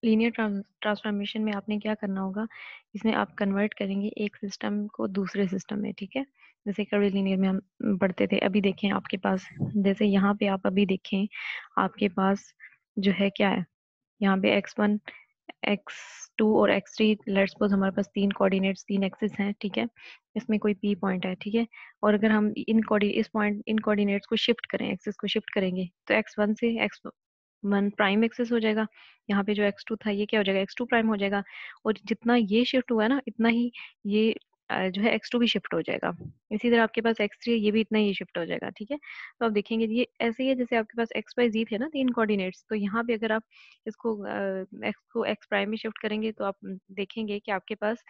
Linear transformation में आपने क्या करना होगा, इसमें आप कन्वर्ट करेंगे एक सिस्टम को दूसरे सिस्टम में, ठीक है। जैसे कर्व लीनियर में हम पढ़ते थे। अभी देखें आपके पास, जैसे यहाँ पे आप अभी देखें आपके पास जो है क्या है, यहाँ पे x1 x2 और x3, लेट्स सपोज हमारे पास तीन कोऑर्डिनेट्स, तीन एक्सिस हैं, ठीक है। इसमें कोई p पॉइंट है, ठीक है। और अगर हम इन कोऑर्डिनेट्स को शिफ्ट करें, एक्सिस को शिफ्ट करेंगे, तो x1 से x1 प्राइम एक्सिस हो जाएगा। यहाँ पे जो x2 था ये क्या हो जाएगा, x2 प्राइम हो जाएगा। और जितना ये शिफ्ट हुआ है ना, इतना ही ये जो है x2 भी शिफ्ट हो जाएगा। इसी तरह आपके पास x3 है, ये भी इतना ही शिफ्ट हो जाएगा, ठीक है। तो आप देखेंगे ये ऐसे ही है जैसे आपके पास x y z थे ना, तीन कोऑर्डिनेट्स। तो यहाँ पे अगर आप इसको x को x प्राइम में शिफ्ट करेंगे, तो आप देखेंगे कि आपके पास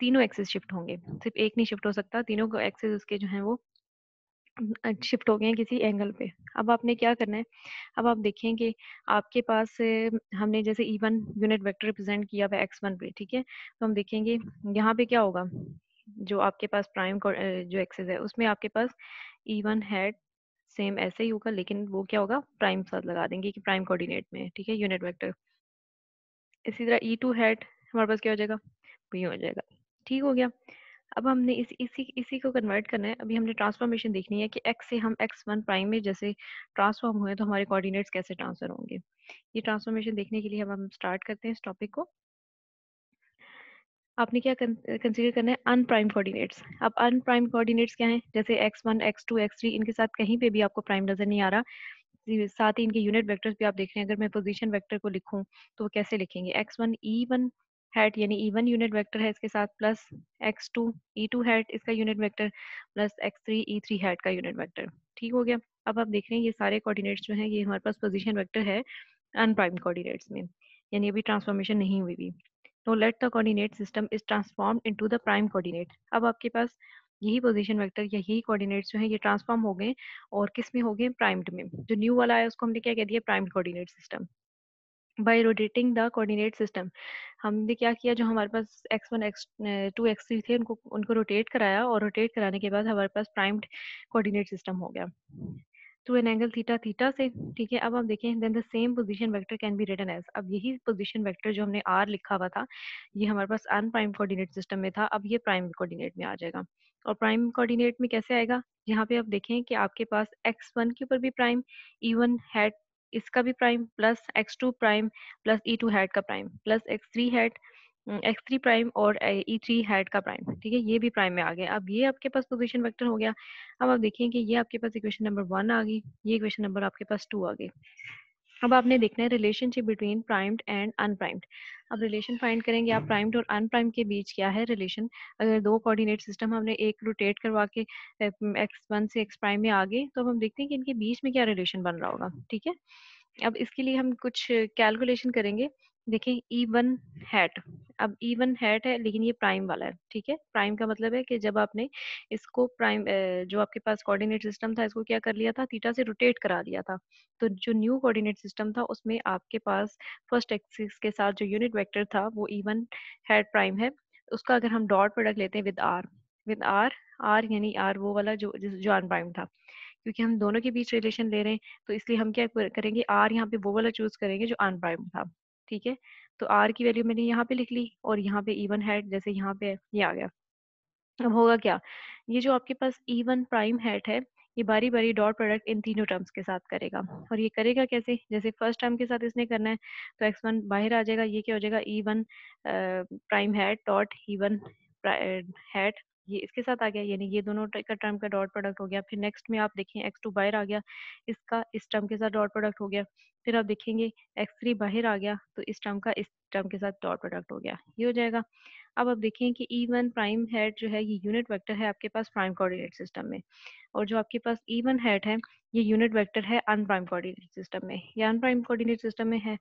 तीनों एक्सिस शिफ्ट होंगे, सिर्फ एक नहीं शिफ्ट हो सकता, तीनों को एक्सिस उसके जो है वो शिफ्ट हो गए हैं किसी एंगल पे। अब आपने क्या करना है, अब आप देखेंगे आपके पास हमने जैसे E1 यूनिट वेक्टर रिप्रेजेंट किया हुआ x1 पे, ठीक है। तो हम देखेंगे यहाँ पे क्या होगा, जो आपके पास प्राइम जो एक्सिस है उसमें आपके पास E1 हैड सेम ऐसे ही होगा, लेकिन वो क्या होगा, प्राइम साथ लगा देंगे कि प्राइम कोऑर्डिनेट में है, ठीक है, यूनिट वेक्टर। इसी तरह E2 हैड हमारे पास क्या हो जाएगा, वही हो जाएगा, ठीक हो गया। अब हमने इसी को कन्वर्ट करना है। अभी हमने ट्रांसफॉर्मेशन देखनी है कि x से हम x1 प्राइम में जैसे ट्रांसफॉर्म हुए तो हमारे कोऑर्डिनेट्स कैसे ट्रांसफर होंगे। ये ट्रांसफॉर्मेशन देखने के लिए हम स्टार्ट करते हैं इस टॉपिक को। आपने क्या कंसीडर करना है, अनप्राइम कोऑर्डिनेट्स। अब अनप्राइम कोऑर्डिनेट्स क्या हैं, जैसे x1 x2 x3, इनके साथ कहीं पे भी आपको प्राइम नजर नहीं आ रहा। साथ ही इनके यूनिट वेक्टर्स भी आप देख रहे हैं। अगर मैं पोजीशन वेक्टर को लिखूं तो वो कैसे लिखेंगे, x1 E1 हैट यानी E1 यूनिट वेक्टर है इसके साथ, प्लस x2 E2 हैट इसका unit vector, plus x3 E3 hat का यूनिट वेक्टर, ठीक हो गया। अब आप देख रहे हैं ये सारे कोऑर्डिनेट्स जो हैं ये हमारे पास पोजीशन वेक्टर है अनप्राइम कोऑर्डिनेट्स में, यानी अभी ट्रांसफॉर्मेशन नहीं हुई भी। तो let the coordinate system is transformed into the prime coordinate. अब आपके पास यही पोजीशन वेक्टर या यही कोऑर्डिनेट्स जो है ये ट्रांसफॉर्म हो गए और किस में हो गए, प्राइम्ड में। जो न्यू वाला है उसको हमने क्या कह दिया, prime coordinate system. Bye rotating the coordinate system, हमने क्या किया, जो हमारे पास x1 x2 x3 थे उनको उनको रोटेट कराया, और रोटेट कराने के बाद हमारे पास प्राइम्ड कोऑर्डिनेट सिस्टम हो गया to an angle theta theta से, ठीक है। अब आप देखें, then the same position vector can be written as. अब यही पोजीशन वेक्टर जो हमने r लिखा हुआ था ये हमारे पास अनप्राइम कोऑर्डिनेट सिस्टम में था, अब ये प्राइम कोऑर्डिनेट में आ जाएगा। और प्राइम कोऑर्डिनेट में कैसे आएगा, यहाँ पे आप देखें कि आपके पास x1 के ऊपर भी प्राइम, E1 हैट इसका भी prime, plus x2 prime, plus E2 hat का prime, plus x3 hat x3 prime और E3 हैट का प्राइम, ठीक है, ये भी प्राइम में आ गया। अब ये आपके पास पोजीशन वेक्टर हो गया। अब आप देखें कि ये आपके पास इक्वेशन नंबर 1 आ गई, ये इक्वेशन नंबर आपके पास 2 आ गई। अब आपने देखना है रिलेशनशिप बिटवीन प्राइम्ड एंड अनप्राइम्ड। अब रिलेशन फाइंड करेंगे आप, प्राइम्ड और अनप्राइम्ड के बीच क्या है रिलेशन। अगर दो कोऑर्डिनेट सिस्टम हमने एक रोटेट करवा के x1 से x प्राइम में आ गए, तो अब हम देखते हैं कि इनके बीच में क्या रिलेशन बन रहा होगा, ठीक है। अब इसके लिए हम कुछ कैलकुलेशन करेंगे। देखें E1 हैट, अब E1 हैट है लेकिन ये प्राइम वाला है, ठीक है। प्राइम का मतलब है कि जब आपने इसको प्राइम जो आपके पास कोऑर्डिनेट सिस्टम था इसको क्या कर लिया था, थीटा से रोटेट करा दिया था। तो जो न्यू कोऑर्डिनेट सिस्टम था उसमें आपके पास फर्स्ट एक्सिस के साथ जो यूनिट वेक्टर था वो E1 हैट प्राइम है। उसका अगर हम डॉट प्रोडक्ट लेते हैं विद आर, आर यानी आर वो वाला जो अनप्राइम था, क्योंकि हम दोनों के बीच रिलेशन ले रहे हैं तो इसलिए हम क्या करेंगे, आर यहाँ पे वो वाला चूज करेंगे जो अनप्राइम था, ठीक है। तो आर की वैल्यू मैंने यहाँ पे लिख ली, और यहाँ पे E1 हैट जैसे यहाँ पे ये आ गया। अब होगा क्या, ये जो आपके पास E1 प्राइम हैट है ये बारी बारी डॉट प्रोडक्ट इन तीनों टर्म्स के साथ करेगा। और ये करेगा कैसे, जैसे फर्स्ट टर्म के साथ इसने करना है तो x1 बाहर आ जाएगा, ये क्या हो जाएगा, E1 prime hat dot E1 hat, ये इसके साथ आ गया, यानी ये दोनों का टर्म का डॉट प्रोडक्ट हो गया। फिर नेक्स्ट में आप देखें x2 बाहर आ गया, इसका इस टर्म के साथ डॉट प्रोडक्ट हो गया। फिर आप देखेंगे x3 बाहर आ गया तो इस टर्म का इस टर्म के साथ डॉट प्रोडक्ट हो गया, ये हो जाएगा। अब आप देखें कि E1 प्राइम हैट जो है ये यूनिट वेक्टर है आपके पास प्राइम कोऑर्डिनेट सिस्टम में, और जो आपके पास E1 हैट है ये यूनिट वेक्टर है अनप्राइम कोऑर्डिनेट सिस्टम में, या अनप्राइम कोऑर्डिनेट सिस्टम में है।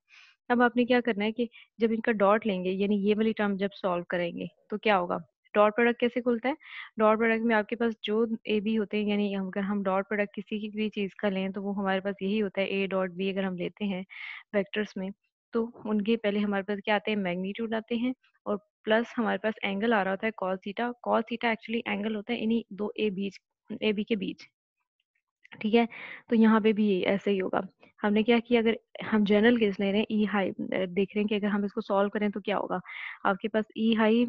अब आपने क्या करना है कि जब इनका डॉट लेंगे यानी ये वाली टर्म जब सॉल्व करेंगे तो क्या होगा, डॉट प्रोडक्ट कैसे खुलता है, डॉट प्रोडक्ट में आपके पास जो ए बी होते हैं, यानी अगर हम डॉट प्रोडक्ट किसी की भी चीज़ का लें तो वो हमारे पास यही होता है, ए डॉट बी अगर हम लेते हैं वेक्टर्स में, तो उनके पहले हमारे पास क्या आते हैं, मैग्नीट्यूड आते हैं, और प्लस हमारे पास एंगल आ रहा होता है cos theta. Cos theta actually angle होता है इन्हीं दो ए बी के बीच, ठीक है। तो यहाँ पे भी ऐसे ही होगा। हमने क्या किया, अगर हम जनरल केस ले रहे हैं, ई हाई देख रहे हैं कि अगर हम इसको सॉल्व करें तो क्या होगा, आपके पास e i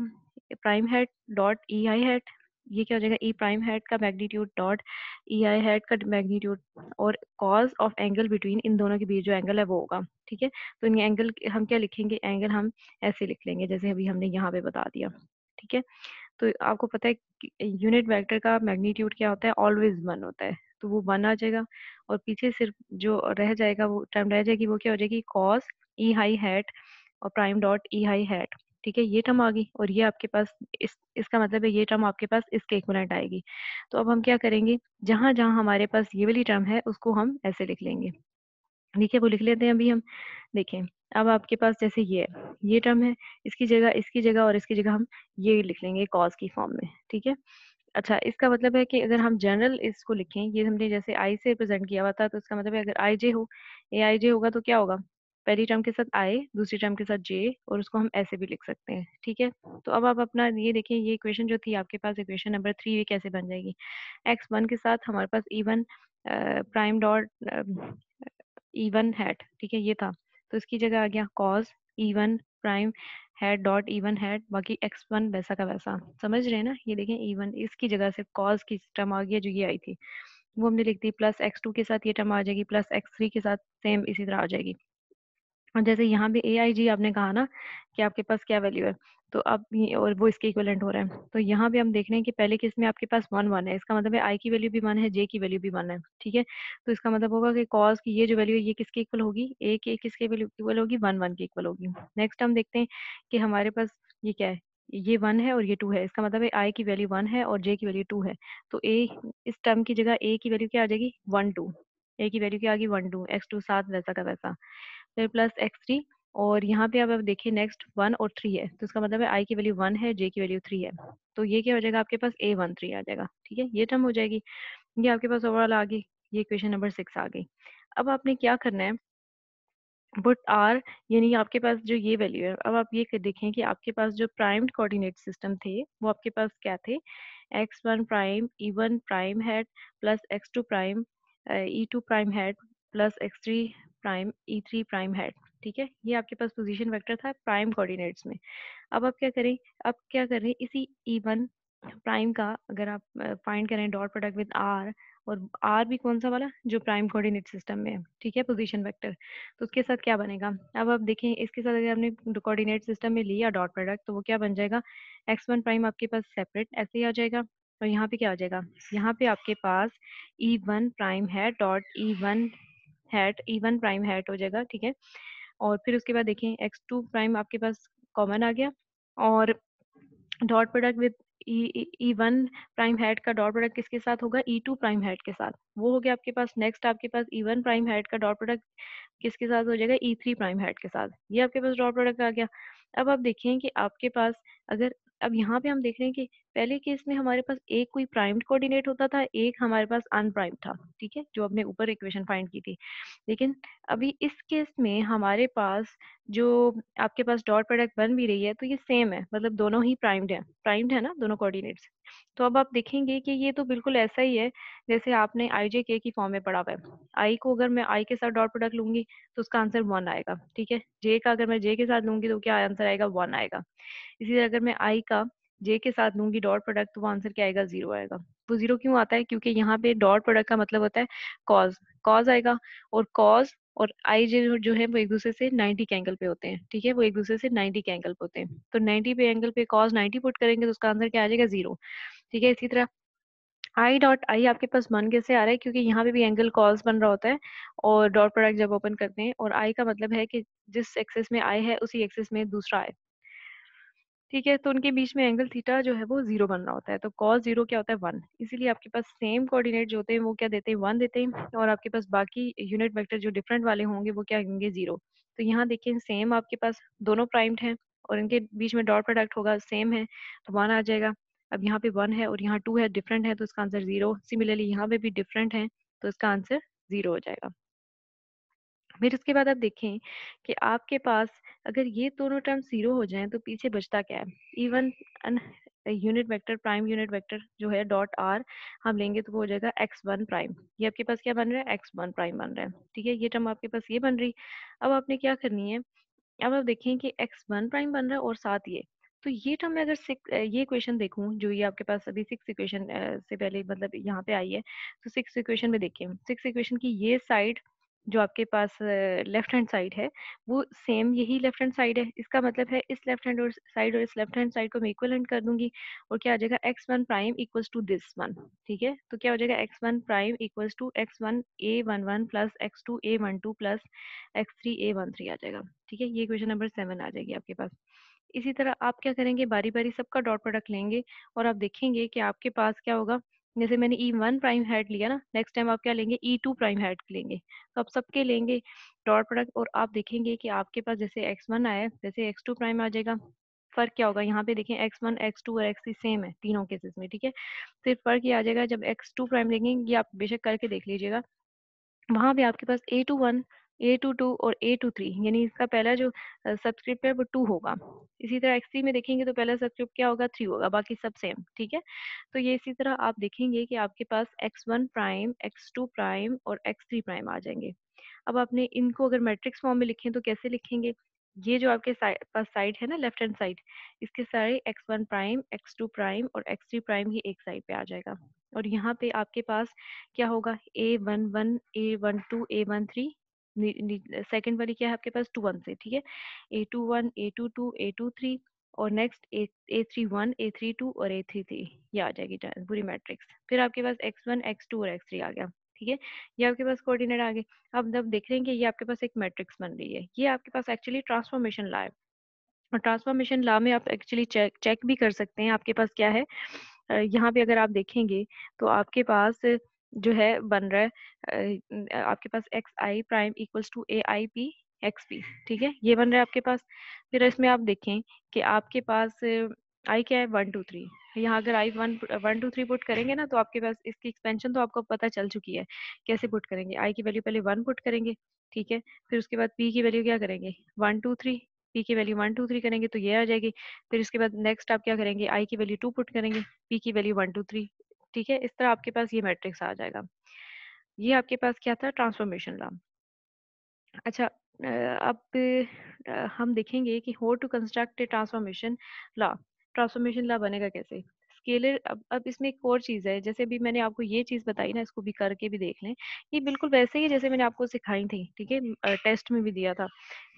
prime hat dot e i hat, ये क्या हो जाएगा, ई प्राइम हेड का magnitude dot e i hat का मैग्नीट्यूड, और कॉज ऑफ एंगल बिटवीन इन दोनों के बीच जो एंगल है वो होगा। ठीक है, तो इन एंगल हम क्या लिखेंगे, एंगल हम ऐसे लिख लेंगे जैसे अभी हमने यहाँ पे बता दिया। ठीक है, तो आपको पता है कि यूनिट वेक्टर का मैग्नीट्यूड क्या होता है, ऑलवेज 1 होता है, तो वो 1 आ जाएगा, और पीछे सिर्फ जो रह जाएगा वो टर्म रह जाएगी, वो क्या हो जाएगी, कॉस ई हाई हैट और prime dot e hi hat. ठीक है, ये टर्म आ गई, और ये आपके पास इसका मतलब है ये टर्म आपके पास इसके इक्विवेलेंट आएगी। तो अब हम क्या करेंगे, जहां जहां हमारे पास ये वाली टर्म है उसको हम ऐसे लिख लेंगे। देखिए वो लिख लेते हैं अभी हम। देखें, अब आपके पास जैसे ये टर्म है, इसकी जगह और इसकी जगह हम ये लिख लेंगे कॉस की फॉर्म में। ठीक है, अच्छा इसका मतलब है कि अगर हम जनरल इसको लिखें, ये हमने जैसे आई से रिप्रेजेंट किया हुआ था, तो इसका मतलब है अगर आई जे हो, ए आई जे होगा तो क्या होगा, पहली टर्म के साथ आई, दूसरी टर्म के साथ जे, और उसको हम ऐसे भी लिख सकते हैं। ठीक है, तो अब आप अपना ये देखिए, ये इक्वेशन जो थी आपके पास, इक्वेशन नंबर 3, ये कैसे बन जाएगी, x1 के साथ हमारे पास E1 prime dot E1 hat. ठीक है, ये था, तो इसकी जगह आ गया cos E1 prime hat dot E1 hat, बाकी x1 वैसा का वैसा, समझ रहे हैं ना। ये देखें E1 इसकी जगह से कॉस की टर्म आ गई जो ये आई थी, वो हमने लिख दी, प्लस x2 के साथ ये टर्म आ जाएगी, प्लस x3 के साथ सेम इसी तरह आ जाएगी। और जैसे यहाँ भी ए आई जी आपने कहा ना कि आपके पास क्या वैल्यू है, तो अब और वो इसके इक्विवेलेंट हो रहा है, तो यहाँ भी हम देख रहे हैं कि पहले केस में आपके पास 1 1 है, इसका मतलब है आई की वैल्यू भी 1 है, जे की वैल्यू भी 1 है। ठीक है, तो इसका मतलब होगा कि कॉस की ये जो वैल्यू है ये किसके इक्वल होगी, ए के किसके वैल्यू इक्वल होगी, 1 1 के इक्वल होगी। नेक्स्ट हम देखते हैं कि हमारे पास ये क्या है, ये 1 है और ये 2 है, इसका मतलब है आई की वैल्यू 1 है और जे की वैल्यू 2 है, तो ए इस टर्म की जगह ए की वैल्यू क्या आ जाएगी, 1 2, ए की वैल्यू क्या आ गई 1 2, x2 साथ वैसा का वैसा, फिर प्लस x3, और यहाँ पे अब देखिए नेक्स्ट 1 और 3 है, तो इसका मतलब है आई की वैल्यू 1 है, जे की वैल्यू 3 है, तो ये क्या हो जाएगा आपके पास A13 आ जाएगा। ठीक है, ये टर्म हो जाएगी, ये आपके पास ओवरऑल आ गई, ये इक्वेशन नंबर 6 आ गई। अब आपने क्या करना है, पुट आर, यानी आपके पास जो ये वैल्यू है, अब आप ये देखें कि आपके पास जो प्राइम्ड कोऑर्डिनेट सिस्टम थे वो आपके पास क्या थे, x1 prime E1 prime hat plus x2 prime E2 prime hat plus x3 prime E3 prime hat. ठीक है, ये आपके पास पोजीशन वेक्टर था प्राइम कोऑर्डिनेट्स में। अब आप क्या करें, अब क्या करें, इसी E1 प्राइम का अगर आप फाइंड करें डॉट प्रोडक्ट विद आर, और आर भी कौन सा वाला, जो प्राइम कोऑर्डिनेट सिस्टम में है। ठीक है, पोजीशन वेक्टर, तो उसके साथ क्या बनेगा, अब आप देखें इसके साथ अगर आपने कोऑर्डिनेट सिस्टम में लिया डॉट प्रोडक्ट, तो वो क्या बन जाएगा, x1 प्राइम आपके पास सेपरेट ऐसे ही आ जाएगा, और यहाँ पे क्या आ जाएगा, यहाँ पे आपके पास E1 प्राइम है dot E1 hat, E1 prime hat हो जाएगा। ठीक है, और फिर उसके बाद देखें x2 प्राइम आपके पास कॉमन आ गया, और dot product with E one prime hat का डॉट प्रोडक्ट किसके साथ होगा, E2 प्राइम हेड के साथ, वो हो गया आपके पास। नेक्स्ट आपके पास E1 प्राइम हेड का डॉट प्रोडक्ट किसके साथ हो जाएगा, E3 प्राइम हेड के साथ, ये आपके पास डॉट प्रोडक्ट आ गया। अब आप देखें कि आपके पास अगर, अब यहाँ पे हम देख रहे हैं कि पहले केस में हमारे पास एक कोई प्राइम्ड कोऑर्डिनेट होता था, एक हमारे पास अनप्राइम्ड था। ठीक है, जो हमने ऊपर इक्वेशन फाइंड की थी, लेकिन अभी इस केस में हमारे पास जो आपके पास डॉट प्रोडक्ट बन भी रही है तो ये सेम है, मतलब दोनों ही प्राइम्ड है ना दोनों कोऑर्डिनेट्स। तो अब आप देखेंगे कि ये तो बिल्कुल ऐसा ही है जैसे आपने आई जे के की फॉर्म में पढ़ा हुआ है। आई को अगर मैं आई के साथ डॉट प्रोडक्ट लूंगी तो उसका आंसर 1 आएगा। ठीक है, जे का अगर मैं जे के साथ लूंगी तो क्या आंसर आएगा, 1 आएगा। इसी तरह अगर मैं आई का जे के साथ लूंगी डॉट प्रोडक्ट, तो वो आंसर क्या आएगा, 0 आएगा। वो 0 क्यों आता है, क्योंकि यहाँ पे डॉट प्रोडक्ट का मतलब होता है कॉज, कॉज आएगा, और कॉज और आई जो है वो एक दूसरे से 90 के एंगल पे होते हैं। ठीक है, वो एक दूसरे से 90 के एंगल पे होते हैं, तो 90 पे एंगल पे कॉज 90 पुट करेंगे तो उसका आंसर क्या आ जाएगा, 0। ठीक है, इसी तरह आई डॉट आई आपके पास मन कैसे आ रहा है, क्योंकि यहाँ पे भी एंगल कॉस बन रहा होता है, और डॉट प्रोडक्ट जब ओपन करते हैं, और आई का मतलब है कि जिस एक्सिस में आई है उसी एक्सिस में दूसरा है। ठीक है, तो उनके बीच में एंगल थीटा जो है वो 0 बन रहा होता है, तो कॉस 0 क्या होता है, 1। इसीलिए आपके पास सेम कोऑर्डिनेट जो होते हैं वो क्या देते हैं, 1 देते हैं, और आपके पास बाकी यूनिट वेक्टर जो डिफरेंट वाले होंगे वो क्या होंगे, 0। तो यहाँ देखिए सेम आपके पास दोनों प्राइम्ड हैं, और इनके बीच में डॉट प्रोडक्ट होगा सेम है, तो 1 आ जाएगा। अब यहाँ पे 1 है और यहाँ 2 है, डिफरेंट है, तो इसका आंसर 0। सिमिलरली यहाँ पे भी डिफरेंट है, तो इसका आंसर 0 हो जाएगा। फिर उसके बाद आप देखें कि आपके पास अगर ये दोनों टर्म 0 हो जाएं तो पीछे बचता क्या है, even unit vector, prime unit vector जो है डॉट आर हम लेंगे तो वो हो जाएगा x1 प्राइम। ये आपके पास क्या बन रहा है, x1 प्राइम बन रहा है। ठीक है, ये टर्म आपके पास ये बन रही। अब आपने क्या करनी है, अब आप देखें कि x1 प्राइम बन रहा है और साथ ये, तो ये टर्म में अगर ये इक्वेशन देखूं जो ये आपके पास अभी सिक्स इक्वेशन से पहले मतलब यहाँ पे आई है, तो सिक्स इक्वेशन में देखिए, सिक्स इक्वेशन की ये साइड जो आपके पास लेफ्ट हैंड साइड है वो सेम यही लेफ्ट हैंड साइड है। इसका मतलब है इस लेफ्ट हैंड साइड और इस लेफ्ट हैंड साइड को मैं इक्वलेंट कर दूंगी और क्या आ जाएगा, x1 prime equals to this one. ठीक है, तो क्या हो जाएगा, x1 prime equals to x1 a11 plus x2 a12 plus x3 a13 आ जाएगा। ठीक है, ये क्वेश्चन नंबर 7 आ जाएगी आपके पास। इसी तरह आप क्या करेंगे, बारी बारी सबका डॉट प्रोडक्ट लेंगे और आप देखेंगे कि आपके पास क्या होगा। जैसे मैंने E1 प्राइम हेड लिया ना, नेक्स्ट टाइम आप क्या लेंगे, E2 प्राइम हेड लेंगे। तो आप सबके लेंगे डॉट प्रोडक्ट और आप देखेंगे कि आपके पास जैसे x1 आया वैसे x2 प्राइम आ जाएगा। फर्क क्या होगा, यहाँ पे देखें x1 x2 और x3 सेम है तीनों केसेस में। ठीक है, सिर्फ फर्क ये आ जाएगा जब x2 प्राइम लेंगे, ये आप बेशक करके देख लीजिएगा, वहां पे आपके पास A21 A22 और A23 यानी इसका पहला जो सबस्क्रिप्ट है वो 2 होगा। इसी तरह x3 में देखेंगे तो पहला सबस्क्रिप्ट क्या होगा, 3 होगा, बाकी सब सेम। ठीक है, तो ये इसी तरह आप देखेंगे कि आपके पास x1 प्राइम x2 प्राइम और x3 प्राइम आ जाएंगे। अब आपने इनको अगर मैट्रिक्स फॉर्म में लिखें तो कैसे लिखेंगे, ये जो आपके पास साइड है ना लेफ्ट हैंड साइड, इसके सारे x1 प्राइम x2 प्राइम और x3 प्राइम ही एक साइड पे आ जाएगा। और यहाँ पे आपके पास क्या होगा, A11 A12 A13, सेकंड वाली क्या है आपके पास 2 1 से। ठीक है, A21 A22 A23 और नेक्स्ट A31 A32 और A33, ये आ जाएगी पूरी मैट्रिक्स। फिर आपके पास x1 x2 और x3 आ गया। ठीक है, ये आपके पास कोऑर्डिनेट आ गए। अब जब देख रहे हैं कि ये आपके पास एक मैट्रिक्स बन रही है, ये आपके पास एक्चुअली ट्रांसफॉर्मेशन ला है। और ट्रांसफॉर्मेशन ला में आप एक्चुअली चेक भी कर सकते हैं आपके पास क्या है। यहाँ पे अगर आप देखेंगे तो आपके पास जो है बन रहा है आपके पास x i prime equals to a i p x p. ठीक है, ये बन रहा है आपके पास। फिर इसमें आप देखें कि आपके पास आई क्या है, 1 2 3। यहाँ अगर आई 1 1 2 3 पुट करेंगे ना तो आपके पास इसकी एक्सपेंशन तो आपको पता चल चुकी है कैसे पुट करेंगे। आई की वैल्यू पहले 1 पुट करेंगे। ठीक है, फिर उसके बाद पी की वैल्यू क्या करेंगे, 1 2 3, पी की वैल्यू 1 2 3 करेंगे तो ये आ जाएगी। फिर इसके बाद नेक्स्ट आप क्या करेंगे, आई की वैल्यू 2 पुट करेंगे, पी की वैल्यू 1 2 3। ठीक है, इस तरह आपके पास ये मैट्रिक्स आ जाएगा। ये आपके पास क्या था, ट्रांसफॉर्मेशन ला। अच्छा, अब हम देखेंगे कि how to construct a transformation law. Transformation law बनेगा कैसे, स्केलर। अब इसमें एक और चीज़ है, जैसे अभी मैंने आपको ये चीज़ बताई ना, इसको भी करके भी देख लें। ये बिल्कुल वैसे ही जैसे मैंने आपको सिखाई थी। ठीक है, टेस्ट में भी दिया था।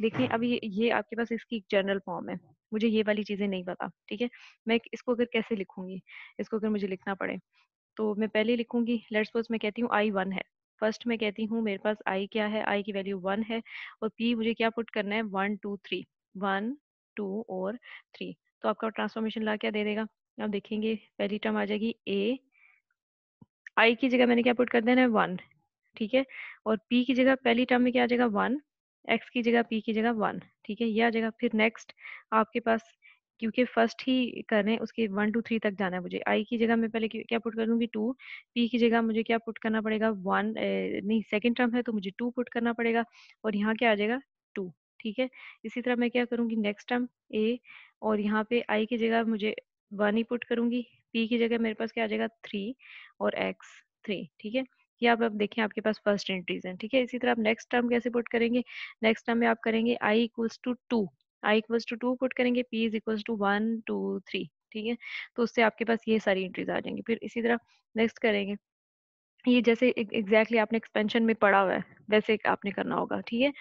देखिए अब ये आपके पास इसकी एक जनरल फॉर्म है, मुझे ये वाली चीज़ें नहीं पता। ठीक है, मैं इसको अगर कैसे लिखूंगी, इसको अगर मुझे लिखना पड़े तो मैं पहले लिखूंगी, लेट्स सपोज मैं कहती हूँ आई 1 है। फर्स्ट मैं कहती हूँ मेरे पास आई क्या है, आई की वैल्यू 1 है और पी मुझे क्या पुट करना है, 1 2 3, 1 2 और 3। तो आपका ट्रांसफॉर्मेशन ला क्या दे देगा, अब देखेंगे पहली टर्म आ जाएगी ए, आई की जगह मैंने क्या पुट कर देना है 1। ठीक है, और पी की जगह पहली टर्म में क्या आ जाएगा 1, एक्स की जगह पी की जगह 1। ठीक है, ये आ जाएगा। फिर नेक्स्ट आपके पास, क्योंकि फर्स्ट ही करने उसके 1 2 3 तक जाना है मुझे, आई की जगह मैं पहले क्या पुट कर दूंगी 2, पी की जगह मुझे क्या पुट करना पड़ेगा 1, नहीं सेकंड टर्म है तो मुझे 2 पुट करना पड़ेगा और यहाँ क्या आ जाएगा 2। ठीक है, इसी तरह मैं क्या करूंगी नेक्स्ट टर्म ए, और यहाँ पे आई की जगह मुझे 1 ही पुट करूंगी, पी की जगह मेरे पास क्या आ जाएगा 3 और एक्स 3। ठीक है, ये आप अब देखें आपके पास फर्स्ट एंट्रीज हैं। ठीक है, इसी तरह आप नेक्स्ट टर्म कैसे पुट करेंगे, नेक्स्ट टर्म में आप करेंगे i equals to 2, i equals to 2 put करेंगे, पी इज इक्वल्स टू 1 2 3। ठीक है, तो उससे आपके पास ये सारी एंट्रीज आ जाएंगी। फिर इसी तरह नेक्स्ट करेंगे, ये जैसे एग्जैक्टली आपने एक्सपेंशन में पढ़ा हुआ है वैसे आपने करना होगा। ठीक है,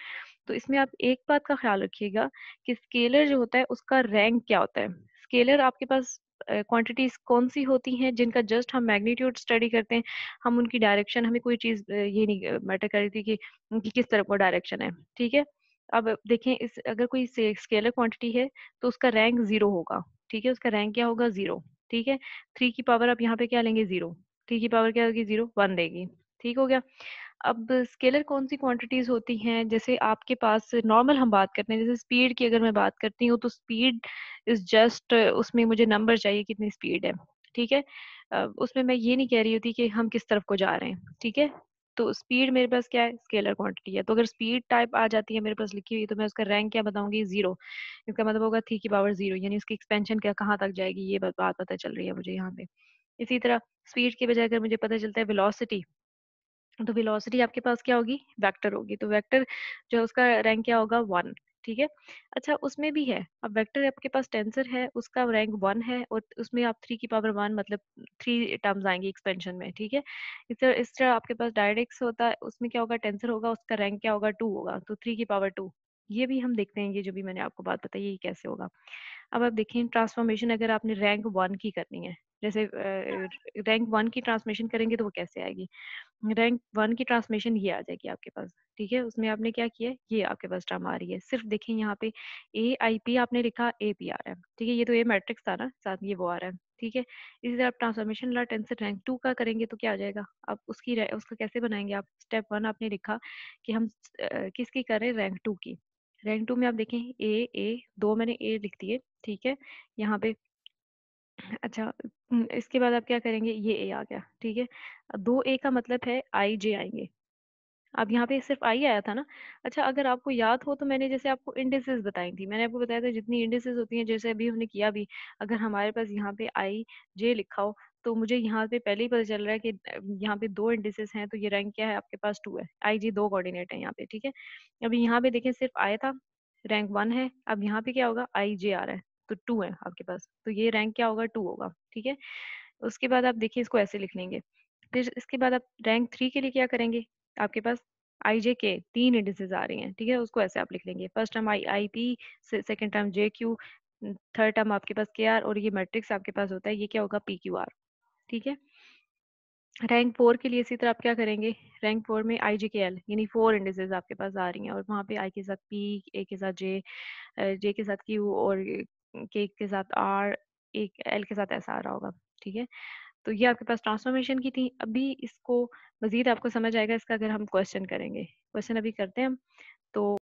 तो इसमें आप एक बात का ख्याल रखिएगा कि स्केलर जो होता है उसका रैंक क्या होता है। स्केलर आपके पास क्वांटिटीज कौन सी होती हैं जिनका जस्ट हम मैग्नीट्यूड स्टडी करते हैं, हम उनकी डायरेक्शन, हमें कोई चीज ये नहीं मैटर कर रही थी कि उनकी किस तरफ वो डायरेक्शन है। ठीक है, अब देखें इस अगर कोई स्केलर क्वांटिटी है तो उसका रैंक 0 होगा। ठीक है, उसका रैंक क्या होगा 0। ठीक है, 3 की पावर आप यहाँ पे क्या लेंगे 0, 3 की पावर क्या होगी 0 1 देगी। ठीक हो गया। अब स्केलर कौन सी क्वांटिटीज होती हैं, जैसे आपके पास नॉर्मल हम बात करते हैं, जैसे स्पीड की अगर मैं बात करती हूँ तो स्पीड इज जस्ट, उसमें मुझे नंबर चाहिए कितनी स्पीड है। ठीक है, उसमें मैं ये नहीं कह रही होती कि हम किस तरफ को जा रहे हैं। ठीक है, तो स्पीड मेरे पास क्या है, स्केलर क्वांटिटी है। तो अगर स्पीड टाइप आ जाती है मेरे पास लिखी हुई, तो मैं उसका रैंक क्या बताऊंगी, 0। इसका मतलब होगा 3 की पावर 0, यानी उसकी एक्सपेंशन क्या कहाँ तक जाएगी, ये बात पता चल रही है मुझे यहाँ पे। इसी तरह स्पीड के बजाय अगर मुझे पता चलता है वेलोसिटी, तो वेलोसिटी आपके पास क्या होगी, वेक्टर होगी। तो वेक्टर जो है उसका रैंक क्या होगा, 1। ठीक है। अच्छा, उसमें भी है, अब वेक्टर आपके पास टेंसर है, उसका रैंक 1 है, और उसमें आप 3 की पावर 1 मतलब 3 टर्म्स आएंगी एक्सपेंशन में। ठीक है। इस तरह आपके पास डायरेक्ट होता है, उसमें क्या होगा, टेंसर होगा, उसका रैंक क्या होगा, 2 होगा, तो 3 की पावर 2। ये भी हम देखते हैं, ये जो भी मैंने आपको बात बताई ये कैसे होगा। अब आप देखें ट्रांसफॉर्मेशन अगर आपने रैंक 1 की करनी है, जैसे रैंक 1 की ट्रांसफॉर्मेशन करेंगे तो वो कैसे आएगी, रैंक 1 की ट्रांसमिशन ये आ जाएगी आपके पास। ठीक है, उसमें आपने क्या किया है, ये आपके पास टर्म आ रही है। सिर्फ देखें यहाँ पे ए आई पी आपने लिखा, ए पी आ रहा है। ठीक है, ये तो ए मैट्रिक्स था ना, साथ में ये वो आ रहा है। ठीक है। इसी तरह आप ट्रांसफॉर्मेशन ला टेंसर रैंक 2 का करेंगे तो क्या आ जाएगा, आप उसका कैसे बनाएंगे, आप स्टेप 1 आपने लिखा कि हम किसकी करें, रैंक 2 की। रैंक 2 में आप देखें ए दो मैंने ए लिख दिए। ठीक है, यहाँ पे। अच्छा, इसके बाद आप क्या करेंगे, ये ए आ गया। ठीक है, अब 2 ए का मतलब है आई जे आएंगे। अब यहाँ पे सिर्फ आई आया था ना। अच्छा, अगर आपको याद हो तो मैंने जैसे आपको इंडिसेस बताई थी, मैंने आपको बताया था जितनी इंडिसेस होती हैं, जैसे अभी हमने किया भी, अगर हमारे पास यहाँ पे आई जे लिखा हो, तो मुझे यहाँ पे पहले ही पता चल रहा है कि यहाँ पे 2 इंडिसेस हैं, तो ये रैंक क्या है आपके पास, 2 है। आई जी 2 कोऑर्डिनेट है यहाँ पे। ठीक है। अभी यहाँ पे देखें सिर्फ आया था, रैंक 1 है। अब यहाँ पे क्या होगा, आई जे आ रहा है, तो 2 है आपके पास, तो ये रैंक क्या होगा, 2 होगा। ठीक है। उसके बाद आप देखिए इसको ऐसे लिख लेंगे। फिर इसके बाद आप रैंक 3 के लिए क्या करेंगे, आपके पास आई जे के 3 इंडिसेस आ रही हैं। ठीक है, उसको ऐसे आप लिख लेंगे, first term I P, second term J Q, third term आपके पास के आर, और ये मैट्रिक्स आपके पास होता है, ये क्या होगा, पी क्यू आर। ठीक है। रैंक 4 के लिए इसी तरह आप क्या करेंगे, रैंक 4 में आई जी के एल, यानी 4 इंडिसेस आपके पास आ रही हैं, और वहाँ पे आई के साथ पी, ए के साथ जे, जे के साथ क्यू, और के के साथ आर, एक एल के साथ ऐसा आ रहा होगा। ठीक है। तो ये आपके पास ट्रांसफॉर्मेशन की थी। अभी इसको मजीद आपको समझ आएगा इसका अगर हम क्वेश्चन करेंगे। क्वेश्चन अभी करते हैं हम।